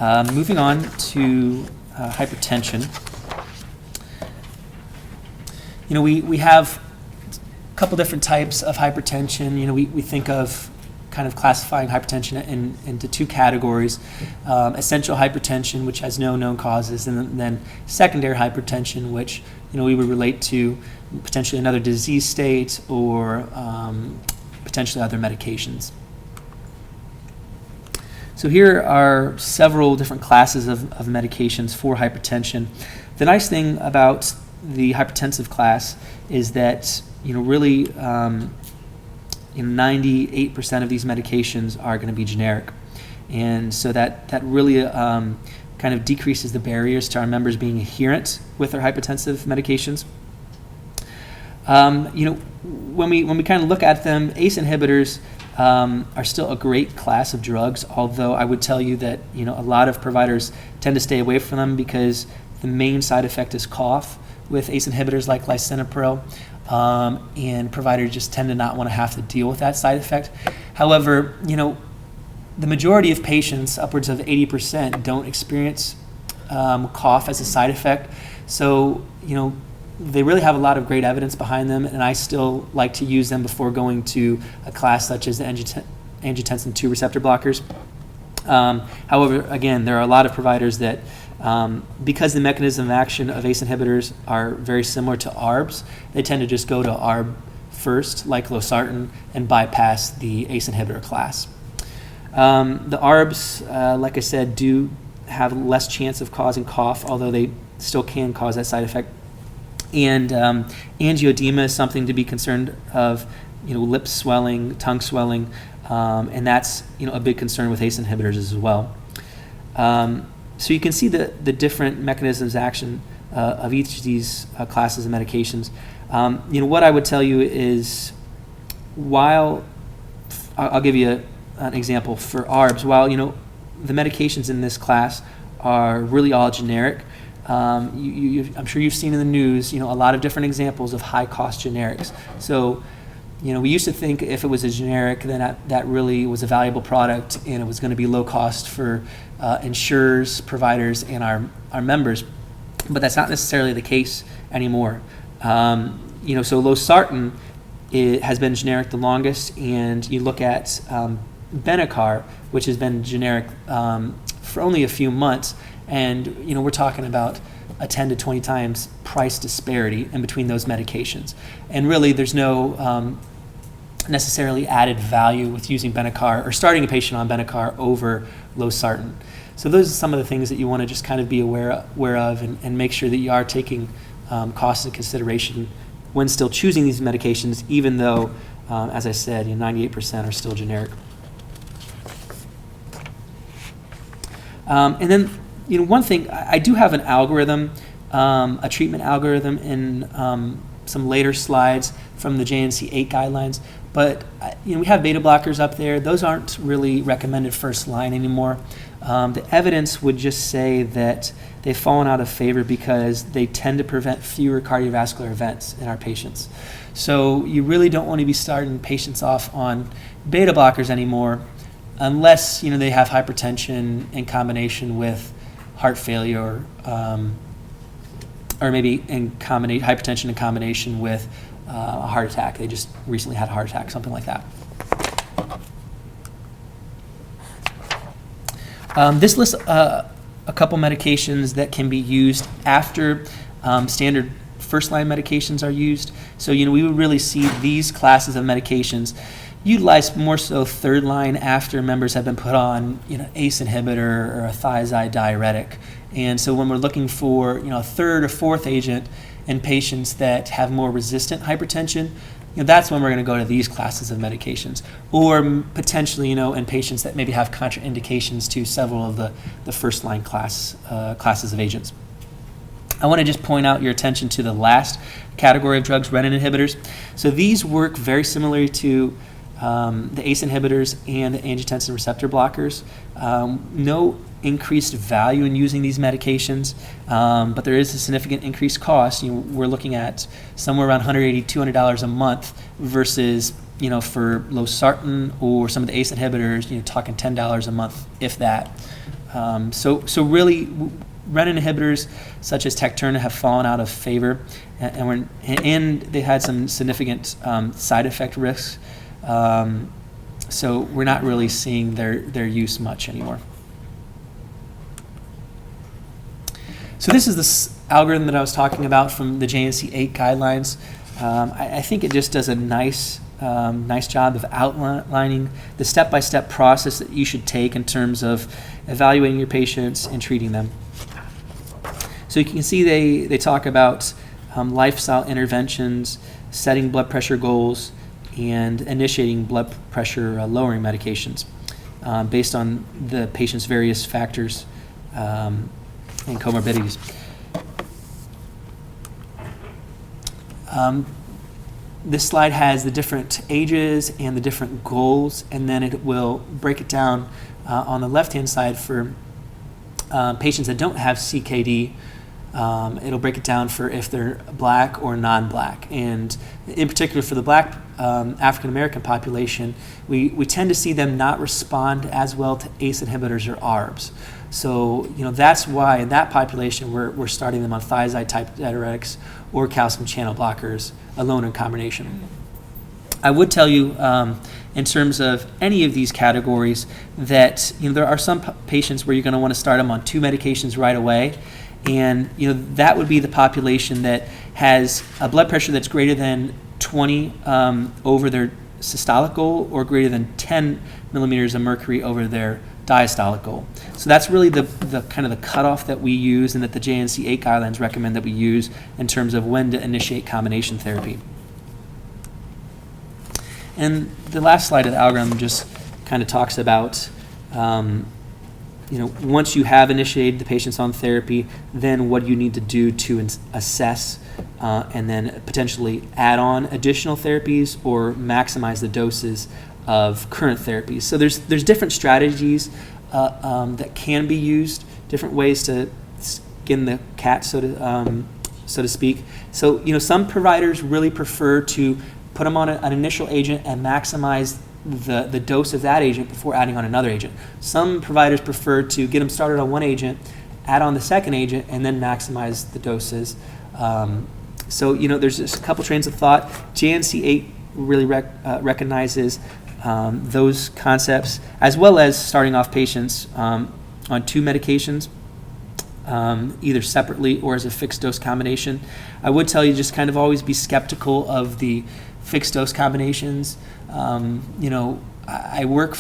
Moving on to hypertension. We have a couple different types of hypertension. We think of kind of classifying hypertension into two categories: essential hypertension, which has no known causes, and then secondary hypertension, which we would relate to potentially another disease state or potentially other medications. So here are several different classes of medications for hypertension. The nice thing about the hypertensive class is that really 98% of these medications are going to be generic, and so that really kind of decreases the barriers to our members being adherent with their hypertensive medications. When we kind of look at them, ACE inhibitors are still a great class of drugs, although I would tell you that a lot of providers tend to stay away from them because the main side effect is cough with ACE inhibitors like lisinopril, and providers just tend to not want to have to deal with that side effect. However, the majority of patients, upwards of 80%, don't experience cough as a side effect. So, they really have a lot of great evidence behind them, and I still like to use them before going to a class such as the angiotensin II receptor blockers. However, again, there are a lot of providers that, because the mechanism of action of ACE inhibitors are very similar to ARBs, they tend to just go to ARB first, like losartan, and bypass the ACE inhibitor class. The ARBs, like I said, do have less chance of causing cough, although they still can cause that side effect. And angioedema is something to be concerned of, lip swelling, tongue swelling, and that's a big concern with ACE inhibitors as well. So you can see the different mechanisms of action of each of these classes of medications. What I would tell you is, while I'll give you an example for ARBs, while the medications in this class are really all generic, I'm sure you've seen in the news, a lot of different examples of high-cost generics. So, we used to think if it was a generic, then that really was a valuable product, and it was going to be low cost for insurers, providers, and our members. But that's not necessarily the case anymore. So losartan has been generic the longest, and you look at Benicar, which has been generic for only a few months. And we're talking about a 10 to 20 times price disparity in between those medications. And really, there's no necessarily added value with using Benicar or starting a patient on Benicar over losartan. So those are some of the things that you want to just kind of be aware of and make sure that you are taking costs into consideration when still choosing these medications, even though, as I said, 98% are still generic. And then, one thing, I do have an algorithm, a treatment algorithm in some later slides from the JNC 8 guidelines, but we have beta blockers up there. Those aren't really recommended first line anymore. The evidence would just say that they've fallen out of favor because they tend to prevent fewer cardiovascular events in our patients. So you really don't want to be starting patients off on beta blockers anymore unless they have hypertension in combination with heart failure, or maybe hypertension in combination with a heart attack. They just recently had a heart attack, something like that. This lists a couple medications that can be used after standard first-line medications are used. So we would really see these classes of medications utilized more so third line after members have been put on ACE inhibitor or a thiazide diuretic. And so when we're looking for a third or fourth agent in patients that have more resistant hypertension, that's when we're going to go to these classes of medications, or potentially in patients that maybe have contraindications to several of the first line classes of agents. I want to just point out your attention to the last category of drugs, renin inhibitors. So these work very similarly to the ACE inhibitors and the angiotensin receptor blockers. No increased value in using these medications, but there is a significant increased cost. We're looking at somewhere around $180, $200 a month versus, for losartan or some of the ACE inhibitors, talking $10 a month, if that. So really, renin inhibitors such as Tecturna have fallen out of favor, and they had some significant side effect risks. So we're not really seeing their use much anymore. So this is this algorithm that I was talking about from the JNC 8 guidelines. I think it just does a nice job of outlining the step-by-step process that you should take in terms of evaluating your patients and treating them. So you can see they talk about lifestyle interventions, setting blood pressure goals, and initiating blood pressure lowering medications based on the patient's various factors and comorbidities. This slide has the different ages and the different goals, and then it will break it down on the left-hand side for patients that don't have CKD. It'll break it down for if they're black or non-black. And in particular for the black African-American population, we tend to see them not respond as well to ACE inhibitors or ARBs. So that's why in that population we're starting them on thiazide-type diuretics or calcium channel blockers alone in combination. I would tell you in terms of any of these categories that there are some patients where you're going to want to start them on 2 medications right away. And that would be the population that has a blood pressure that's greater than 20 over their systolic goal or greater than 10 millimeters of mercury over their diastolic goal. So that's really the kind of the cutoff that we use and that the JNC 8 guidelines recommend that we use in terms of when to initiate combination therapy. And the last slide of the algorithm just kind of talks about once you have initiated the patients on therapy, then what you need to do to assess and then potentially add on additional therapies or maximize the doses of current therapies. So there's different strategies that can be used, different ways to skin the cat, so to speak. So some providers really prefer to put them on an initial agent and maximize the dose of that agent before adding on another agent. Some providers prefer to get them started on one agent, add on the second agent, and then maximize the doses. So there's just a couple trains of thought. JNC 8 really recognizes those concepts, as well as starting off patients on 2 medications, either separately or as a fixed dose combination. I would tell you just kind of always be skeptical of the fixed dose combinations. I work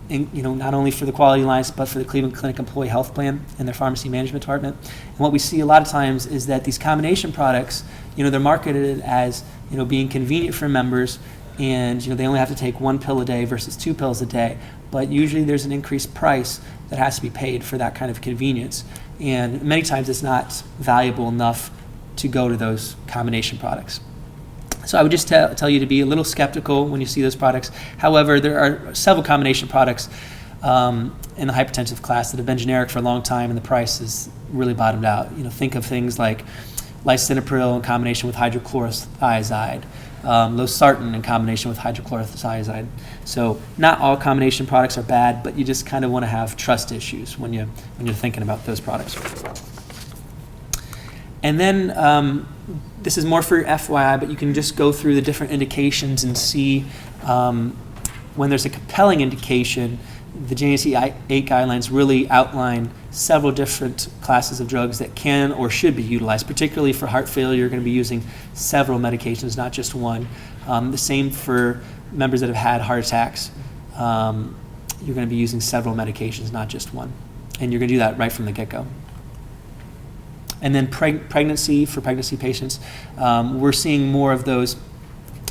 not only for the Quality Alliance but for the Cleveland Clinic Employee Health Plan and their pharmacy management department. And what we see a lot of times is that these combination products, they're marketed as being convenient for members, and they only have to take 1 pill a day versus 2 pills a day. But usually there's an increased price that has to be paid for that kind of convenience, and many times it's not valuable enough to go to those combination products. So I would just tell you to be a little skeptical when you see those products. However, there are several combination products in the hypertensive class that have been generic for a long time, and the price is really bottomed out. Think of things like lisinopril in combination with hydrochlorothiazide, losartan in combination with hydrochlorothiazide. So not all combination products are bad, but you just kind of want to have trust issues when you're thinking about those products. And then this is more for your FYI, but you can just go through the different indications and see when there's a compelling indication. The JNC 8 guidelines really outline several different classes of drugs that can or should be utilized. Particularly for heart failure, you're going to be using several medications, not just one. The same for members that have had heart attacks. You're going to be using several medications, not just one. And you're going to do that right from the get-go. And then pregnancy, for pregnancy patients, we're seeing more of those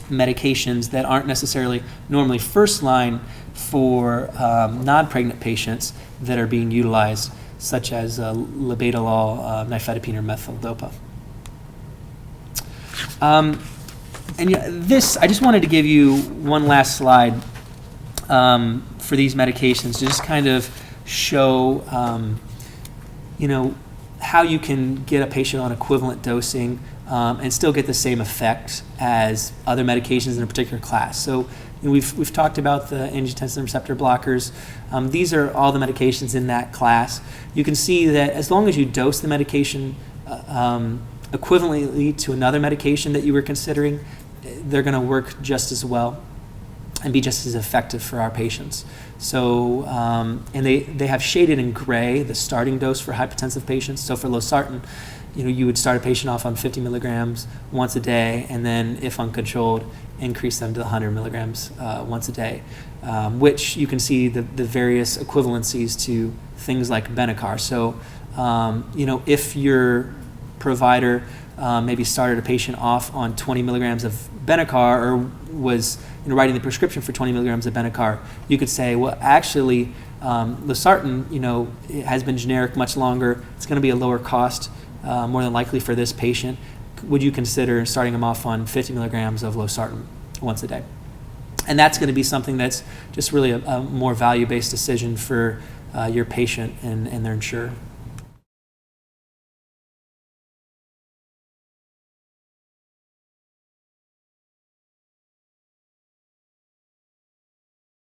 medications that aren't necessarily normally first line for non-pregnant patients that are being utilized, such as labetalol, nifedipine, or methyl-dopa. I just wanted to give you one last slide for these medications to just kind of show, how you can get a patient on equivalent dosing and still get the same effect as other medications in a particular class. So, we've talked about the angiotensin receptor blockers. These are all the medications in that class. You can see that as long as you dose the medication equivalently to another medication that you were considering, they're going to work just as well and be just as effective for our patients. So, and they have shaded in gray the starting dose for hypertensive patients. So for losartan, you would start a patient off on 50 milligrams once a day, and then, if uncontrolled, increase them to 100 milligrams once a day, which you can see the various equivalencies to things like Benicar. So, if your provider maybe started a patient off on 20 milligrams of Benicar, or was writing the prescription for 20 milligrams of Benicar, you could say, well, actually, losartan, it has been generic much longer. It's going to be a lower cost, more than likely, for this patient. Would you consider starting them off on 50 milligrams of losartan once a day? And that's going to be something that's just really a more value-based decision for your patient and their insurer.